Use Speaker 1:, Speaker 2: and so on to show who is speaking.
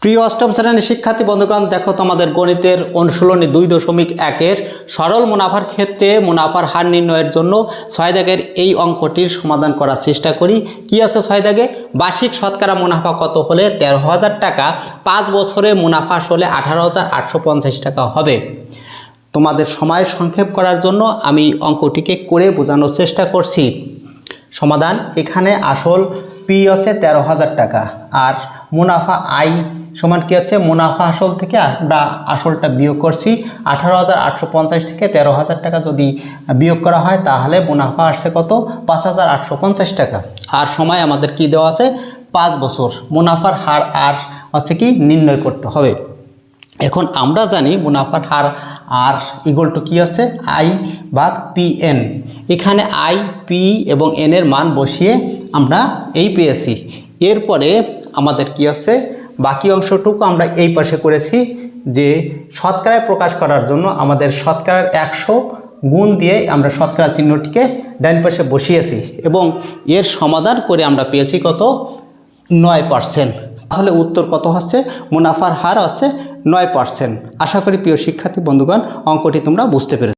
Speaker 1: প্রিয় অষ্টম শ্রেণীর শিক্ষার্থী বন্ধুগণ, দেখো তোমাদের গণিতের অনুশীলনী 2.1-এর সরল মুনাফার ক্ষেত্রে মুনাফার হার নির্ণয়ের জন্য 6 দাগের এই অঙ্কটির সমাধান করার চেষ্টা করি। কি আছে 6 দাগে? বার্ষিক শতকরা মুনাফা কত হলে 13,000 টাকা, 5 বছরে মুনাফা আসলে 18,850 টাকা হবে। তোমাদের সময় সংক্ষেপ করার জন্য আমি অঙ্কটিকে করে বোঝানোর চেষ্টা করছি। সমাধান: এখানে আসল পি আছে 13,000 টাকা আর মুনাফা আই সমান কি আছে? মুনাফা আসল থেকে আমরা আসলটা বিয়োগ করছি। 18,850 থেকে 13,000 টাকা যদি বিয়োগ করা হয় তাহলে মুনাফা আসছে কত? 5,850 টাকা। আর সময় আমাদের কি দেওয়া আছে? 5 বছর। মুনাফার হার আর হচ্ছে কি নির্ণয় করতে হবে। এখন আমরা জানি মুনাফার হার আর ইকুয়াল টু কি আছে? আই ভাগ পি এন। এখানে আই, পি এবং এন এর মান বসিয়ে আমরা এই পেয়েছি। এরপরে আমাদের কি আছে? বাকি অংশটুকু আমরা এই পাশে করেছি যে শতকরায় প্রকাশ করার জন্য আমাদের শতকরার 100 গুণ দিয়ে আমরা শতকরা চিহ্নটিকে ডান পাশে বসিয়েছি এবং এর সমাধান করে আমরা পেয়েছি কত? 9%। তাহলে উত্তর কত হচ্ছে? মুনাফার হার হচ্ছে 9%। আশা করি প্রিয় শিক্ষার্থী বন্ধুগণ অঙ্কটি তোমরা বুঝতে পেরেছো।